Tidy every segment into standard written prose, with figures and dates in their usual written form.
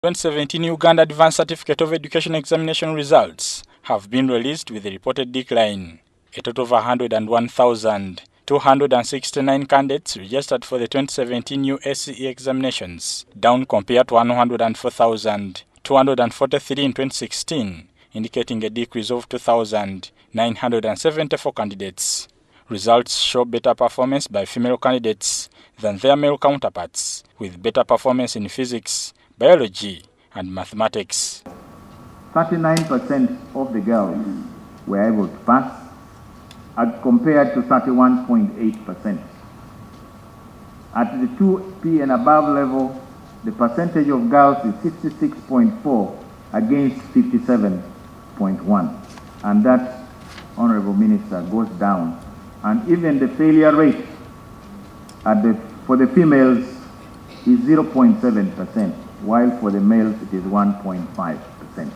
2017 Uganda Advanced Certificate of Education examination results have been released with a reported decline. A total of 101,269 candidates registered for the 2017 UACE examinations, down compared to 104,243 in 2016, indicating a decrease of 2,974 candidates. Results show better performance by female candidates than their male counterparts, with better performance in physics, biology, and mathematics. 39% of the girls were able to pass, as compared to 31.8%. At the 2P and above level, the percentage of girls is 66.4 against 57.1. And that, Honorable Minister, goes down. And even the failure rate for the females is 0.7%, while for the males it is 1.5%.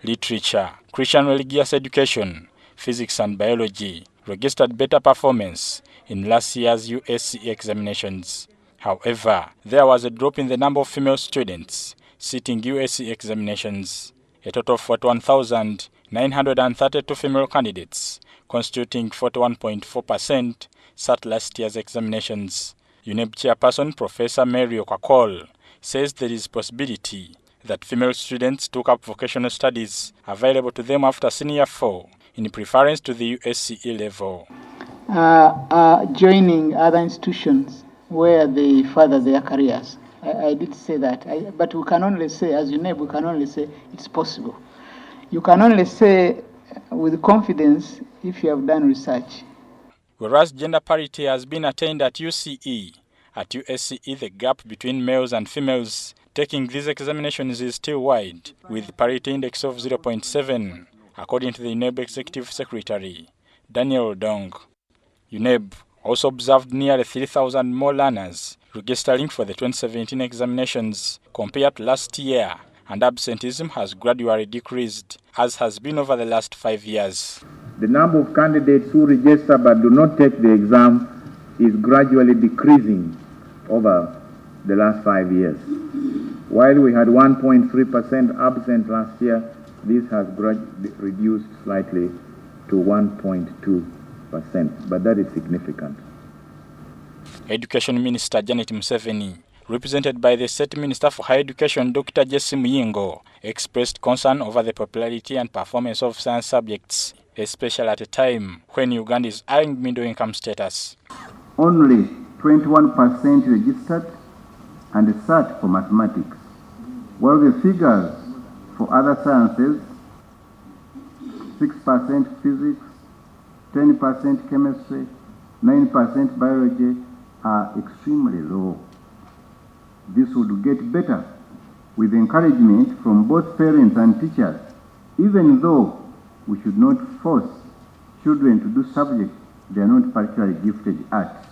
Literature, Christian religious education, physics and biology registered better performance in last year's UACE examinations. However, there was a drop in the number of female students sitting UACE examinations. A total of 41,932 female candidates, constituting 41.4%, sat last year's examinations. UNEB chairperson Professor Mary Okakol says there is possibility that female students took up vocational studies available to them after senior 4 in preference to the UACE level. Joining other institutions where they further their careers. I did say that, but we can only say, as UNEB, we can only say it's possible. You can only say with confidence if you have done research. Whereas gender parity has been attained at UCE, at UACE the gap between males and females taking these examinations is still wide, with parity index of 0.7, according to the UNEB Executive Secretary, Daniel Dong. UNEB also observed nearly 3,000 more learners registering for the 2017 examinations compared to last year, and absenteeism has gradually decreased, as has been over the last 5 years. The number of candidates who register but do not take the exam is gradually decreasing over the last 5 years. While we had 1.3% absent last year, this has reduced slightly to 1.2%, but that is significant. Education Minister Janet Museveni, represented by the State Minister for Higher Education Dr. Jesse Muyingo, expressed concern over the popularity and performance of science subjects, especially at a time when Uganda is eyeing middle-income status. Only 21% registered and a cert for mathematics, while the figures for other sciences, 6% physics, 10% chemistry, 9% biology, are extremely low. This would get better with encouragement from both parents and teachers, even though we should not force children to do subjects they are not particularly gifted at.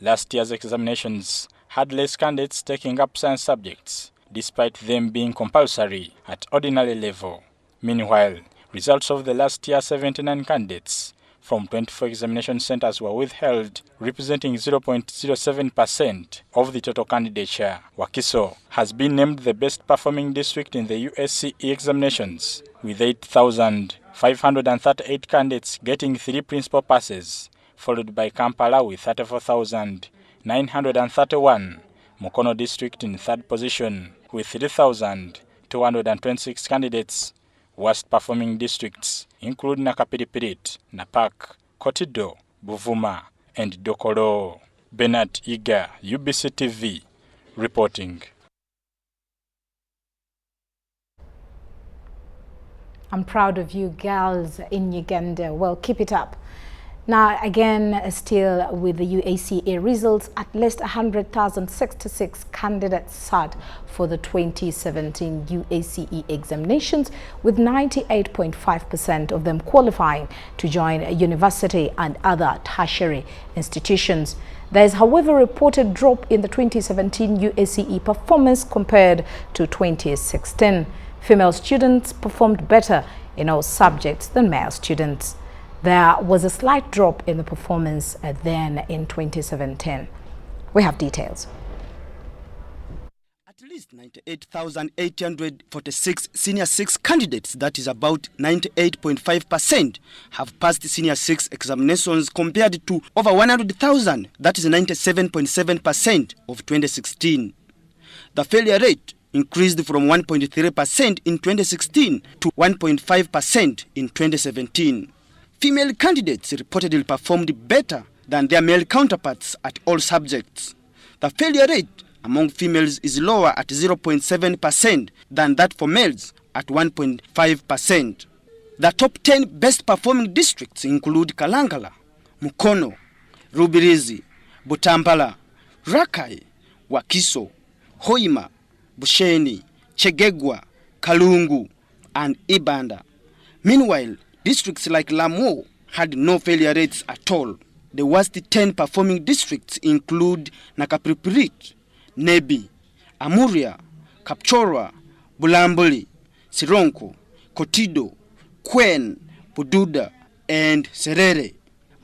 Last year's examinations had less candidates taking up science subjects, despite them being compulsory at ordinary level. Meanwhile, results of the last year's 79 candidates from 24 examination centers were withheld, representing 0.07% of the total candidature. Wakiso has been named the best performing district in the UACE examinations, with 8,538 candidates getting 3 principal passes, followed by Kampala with 34,931, Mukono district in third position with 3,226 candidates. Worst performing districts include Nakapiripirit, Napak, Kotido, Buvuma, and Dokoro. Bernard Iga, UBC TV, reporting. I'm proud of you girls in Uganda. Well, keep it up. Now, again, still with the UACE results, at least 100,066 candidates sat for the 2017 UACE examinations, with 98.5% of them qualifying to join a university and other tertiary institutions. There is, however, a reported drop in the 2017 UACE performance compared to 2016. Female students performed better in all subjects than male students. There was a slight drop in the performance then in 2017. We have details. At least least 98,846 Senior 6 candidates, that is about 98.5%, have passed Senior 6 examinations compared to over 100,000, that is 97.7% of 2016. The failure rate increased from 1.3% in 2016 to 1.5% in 2017. Female candidates reportedly performed better than their male counterparts at all subjects. The failure rate among females is lower at 0.7% than that for males at 1.5%. The top 10 best performing districts include Kalangala, Mukono, Rubirizi, Butambala, Rakai, Wakiso, Hoima, Busheni, Chegegwa, Kalungu, and Ibanda. Meanwhile, districts like Lamu had no failure rates at all. The worst 10 performing districts include Nakapripirit, Nebi, Amuria, Kapchorwa, Bulambuli, Sironko, Kotido, Kwen, Bududa, and Serere.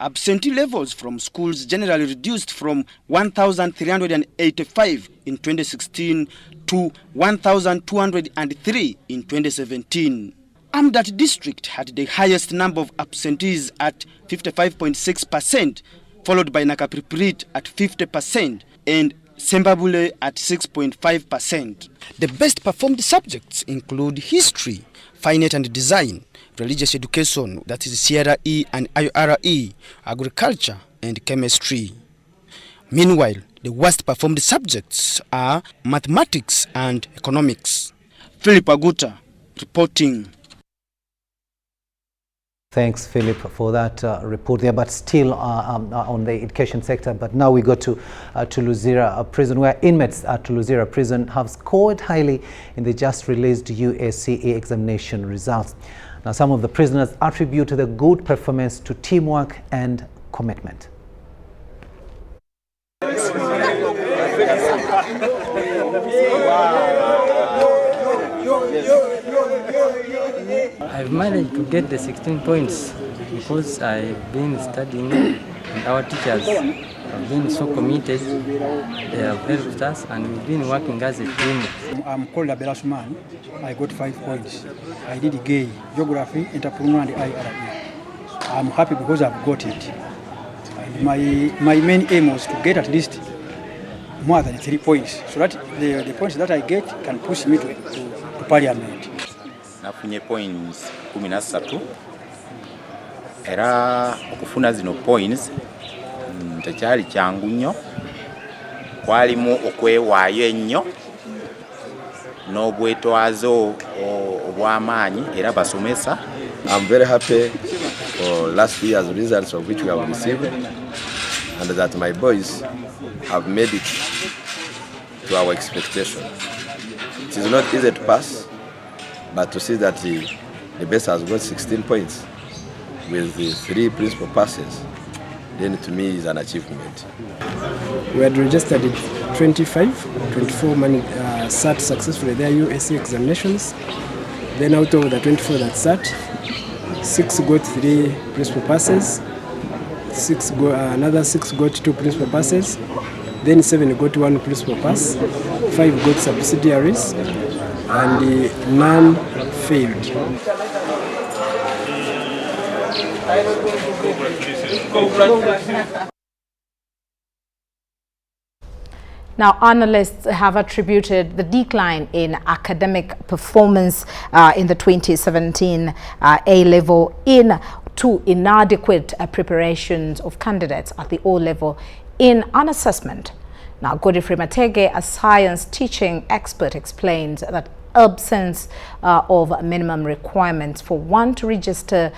Absentee levels from schools generally reduced from 1,385 in 2016 to 1,203 in 2017. Amdat district had the highest number of absentees at 55.6%, followed by Nakapripirit at 50% and Sembabule at 6.5%. The best performed subjects include history, fine art and design, religious education, that is CRE and IRE, agriculture and chemistry. Meanwhile, the worst performed subjects are mathematics and economics. Philip Aguta reporting. Thanks, Philip, for that report there. But still on the education sector. But now we go to Luzira prison, where inmates at Luzira prison have scored highly in the just released UACE examination results. Now, some of the prisoners attribute the good performance to teamwork and commitment. I've managed to get the 16 points because I've been studying and our teachers have been so committed. They have helped us and we've been working as a team. I'm called Abelasuman. I got 5 points. I did gay, geography, entrepreneur and IRE. I'm happy because I've got it. And my main aim was to get at least more than 3 points so that the points that I get can push me to parliament. Nafunye points 13 era okufuna zino points tekyali kyangu nnyo, kwalimu okwewaayo ennyo n'obwetwazo obw'amaanyi era basomesa. I'm very happy for last year's results of which we have received and that my boys have made it to our expectation. It is not easy to pass, but to see that the best has got 16 points with the 3 principal passes, then to me is an achievement. We had registered 24 sat successfully their UACE examinations. Then out of the 24 that sat, 6 got 3 principal passes, another 6 got 2 principal passes, then 7 got 1 principal pass, 5 got subsidiaries, and none failed. Now, analysts have attributed the decline in academic performance in the 2017 A-level to inadequate preparations of candidates at the O-level in an assessment. Now, Godfrey Matege, a science teaching expert, explains that absence of minimum requirements for one to register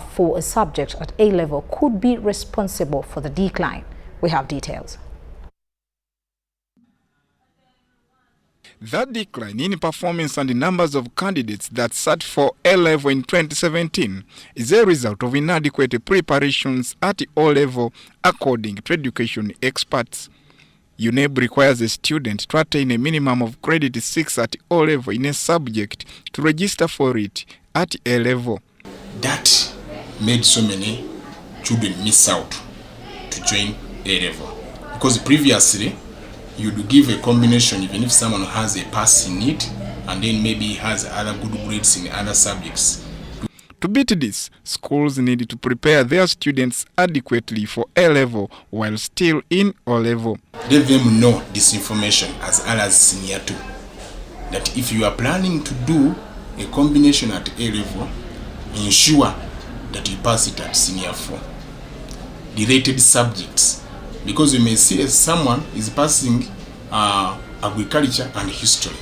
for a subject at A-level could be responsible for the decline. We have details. That decline in performance and the numbers of candidates that sat for A-level in 2017 is a result of inadequate preparations at the O-level, according to education experts. UNEB requires a student to attain a minimum of credit 6 at O-level in a subject to register for it at A-level. That made so many children miss out to join A-level. Because previously, you'd give a combination even if someone has a pass in it and then maybe has other good grades in other subjects. To beat this, schools need to prepare their students adequately for A-level while still in O-level. Let them know this information as early as senior 2. That if you are planning to do a combination at A-level, ensure that you pass it at senior 4. Related subjects. Because you may see as someone is passing agriculture and history.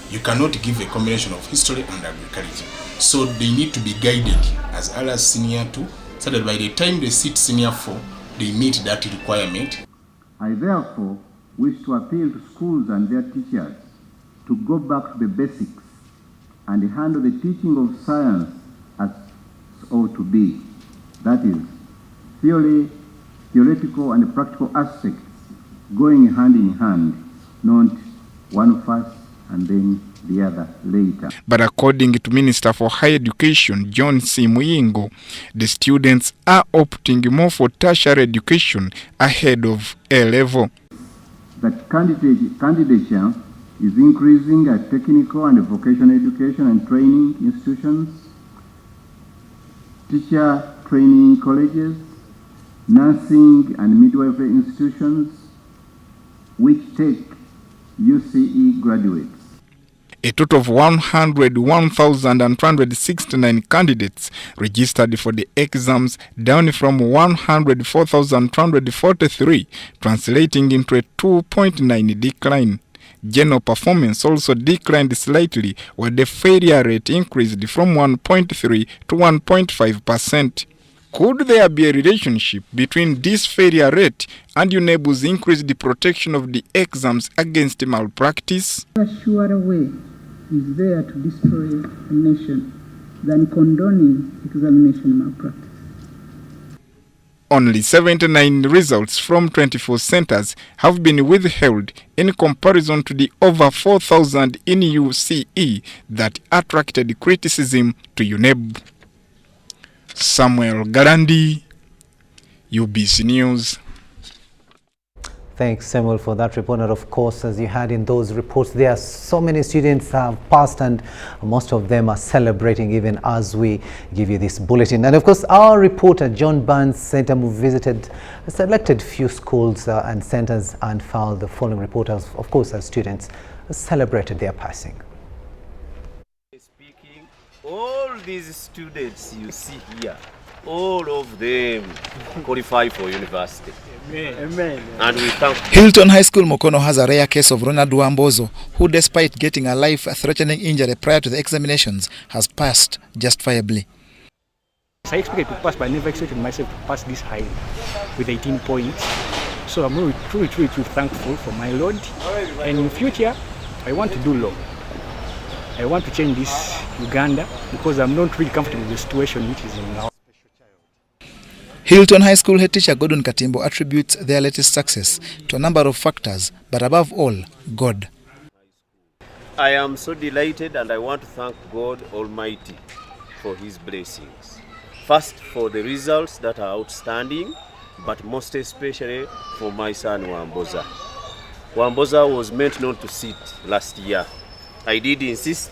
You cannot give a combination of history and agriculture. So they need to be guided as early as senior 2, so that by the time they sit senior 4, they meet that requirement. I therefore wish to appeal to schools and their teachers to go back to the basics and handle the teaching of science as ought to be. That is, theoretical and practical aspects going hand in hand, not one first and then the other later. But according to Minister for Higher Education, John C. Muyingo, the students are opting more for tertiary education ahead of A-level. That candidature is increasing at technical and vocational education and training institutions, teacher training colleges, nursing and midwifery institutions, which take UCE graduates. A total of 101,269 candidates registered for the exams, down from 104,243, translating into a 2.9 decline. General performance also declined slightly, where the failure rate increased from 1.3 to 1.5%. Could there be a relationship between this failure rate and UNEB's increased protection of the exams against malpractice? A surer way is there to destroy a nation than condoning examination malpractice. Only 79 results from 24 centers have been withheld in comparison to the over 4,000 in UCE that attracted criticism to UNEB. Samuel Garandi, UBC News. Thanks, Samuel, for that report. And of course, as you had in those reports, there are so many students have passed, and most of them are celebrating even as we give you this bulletin. And of course, our reporter, John Burns, Center, visited a selected few schools and centers and found the following report, of course, as students celebrated their passing. All these students you see here, all of them qualify for university. Amen. And we thank Hilton High School Mukono has a rare case of Ronald Wambozo, who despite getting a life-threatening injury prior to the examinations, has passed justifiably. I expected to pass, but I never expected myself to pass this high with 18 points. So I'm really, truly thankful for my Lord. And in future, I want to do law. I want to change this Uganda because I'm not really comfortable with the situation which is in now. Hilton High School head teacher Gordon Katimbo attributes their latest success to a number of factors, but above all, God. I am so delighted, and I want to thank God Almighty for His blessings. First, for the results that are outstanding, but most especially for my son Wamboza. Wamboza was meant not to sit last year. I did insist,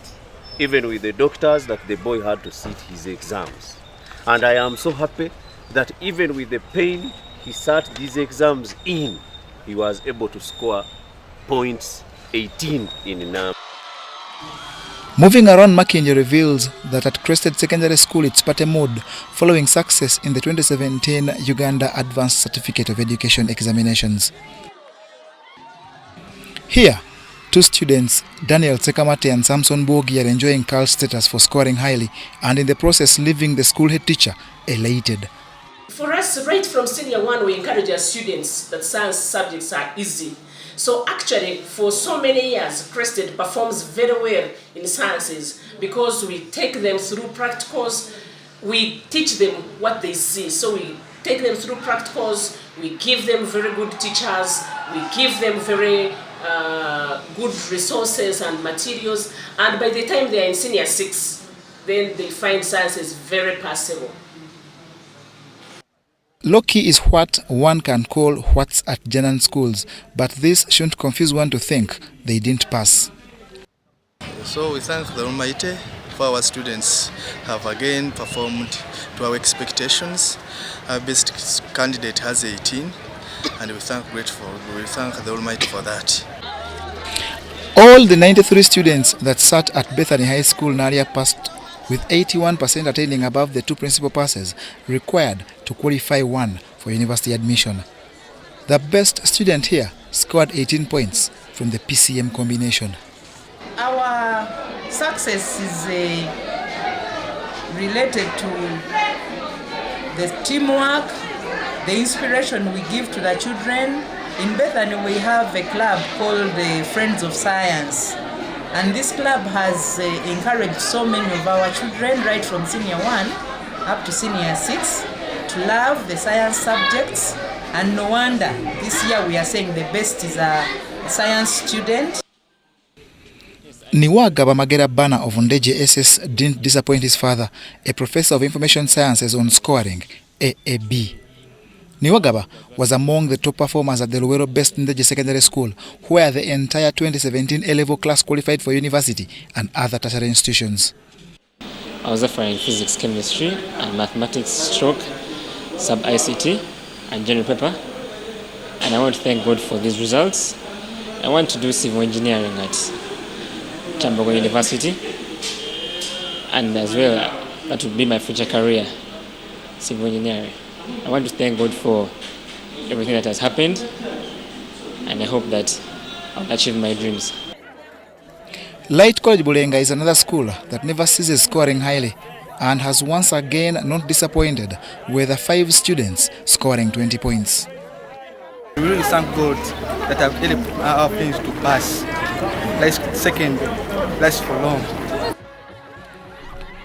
even with the doctors, that the boy had to sit his exams. And I am so happy that even with the pain he sat these exams in, he was able to score points 18 in number. Moving around, Makinje reveals that at Crested Secondary School it's party mode following success in the 2017 Uganda Advanced Certificate of Education examinations. Here, two students, Daniel Sekamate and Samson Bogi, are enjoying cult status for scoring highly and in the process leaving the school head teacher elated. For us, right from senior 1, we encourage our students that science subjects are easy. So actually, for so many years, Crested performs very well in sciences because we take them through practicals, we teach them what they see. So we take them through practicals, we give them very good teachers, we give them very good resources and materials, and by the time they are in senior 6, then they find sciences very passable. Low-key is what one can call what's at Janan schools, but this shouldn't confuse one to think they didn't pass. So we thank the Almighty for our students have again performed to our expectations. Our best candidate has 18, and we thank the Almighty for that. All the 93 students that sat at Bethany High School Naria passed, with 81% attaining above the 2 principal passes required to qualify one for university admission. The best student here scored 18 points from the PCM combination. Our success is related to the teamwork, the inspiration we give to the children. In Bethany we have a club called the Friends of Science. And this club has encouraged so many of our children, right from senior 1 up to senior 6, to love the science subjects. And no wonder this year we are saying the best is a science student. Niwagaba Magera Bana of Ndeje SS didn't disappoint his father, a professor of information sciences, on scoring AAB. Niwagaba was among the top performers at the Luwero Best Ndeje Secondary School, where the entire 2017 A-level class qualified for university and other tertiary institutions. I was there in physics, chemistry, and mathematics, sub-ICT, and general paper. And I want to thank God for these results. I want to do civil engineering at Chambogo University, and as well, that would be my future career, civil engineering. I want to thank God for everything that has happened, and I hope that I'll achieve my dreams. Light College Bulenga is another school that never ceases scoring highly and has once again not disappointed, with the 5 students scoring 20 points. We really thank God that I've helped our friends to pass. Last second, last for long.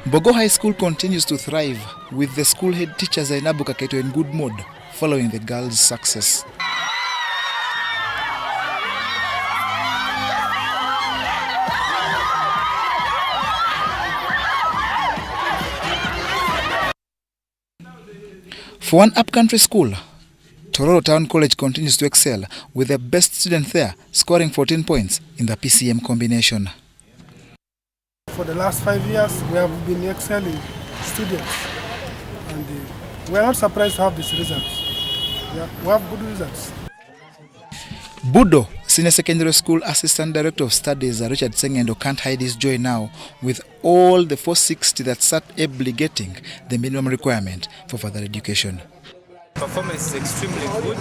Bogo High School continues to thrive, with the school head teacher Zainabu Kaketo in good mood following the girls' success. For one upcountry school, Tororo Town College continues to excel, with the best student there scoring 14 points in the PCM combination. For the last 5 years, we have been excelling students, and we are not surprised to have these results. We have good results. Budo Senior Secondary School Assistant Director of Studies Richard Sengendo can't hide his joy now, with all the 460 that sat ably getting the minimum requirement for further education. Performance is extremely good,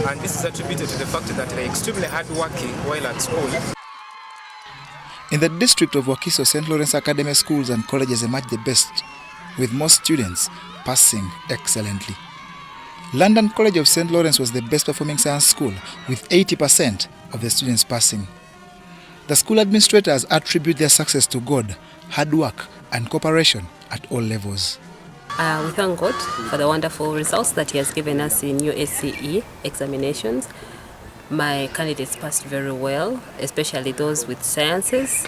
and this is attributed to the fact that they're extremely hardworking while at school. In the district of Wakiso, St. Lawrence Academy schools and colleges emerged the best, with most students passing excellently. London College of St. Lawrence was the best performing science school, with 80% of the students passing. The school administrators attribute their success to God, hard work, and cooperation at all levels. We thank God for the wonderful results that He has given us in UACE examinations. My candidates passed very well, especially those with sciences.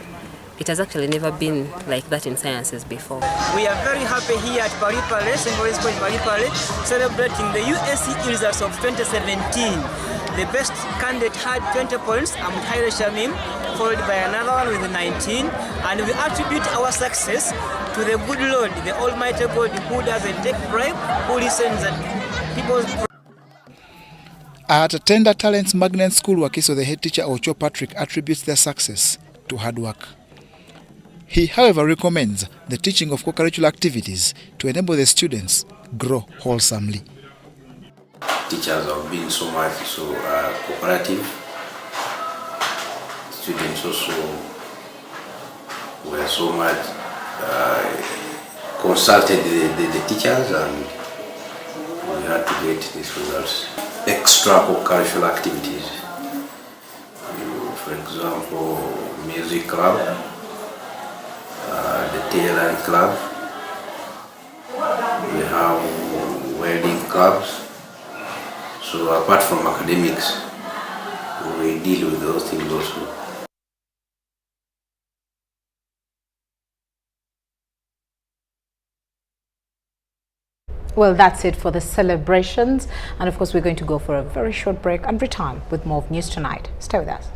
It has actually never been like that in sciences before. We are very happy here at Paripale, St. Lawrence College Paripale, celebrating the UACE results of 2017. The best candidate had 20 points, Ahmed Haile Shamim, followed by another one with 19. And we attribute our success to the good Lord, the Almighty God, who doesn't take bribe, who listens at people's prayers. At Tender Talents Magnet School, Wakiso, the head teacher Ocho Patrick attributes their success to hard work. He, however, recommends the teaching of co-curricular activities to enable the students grow wholesomely. Teachers have been so much cooperative. Students also were so much consulted the teachers, and we had to get these results. Extra co-curricular activities, for example, music club, the tailoring club, we have wedding clubs. So apart from academics, we deal with those things also. Well, that's it for the celebrations. And of course, we're going to go for a very short break and return with more of News Tonight. Stay with us.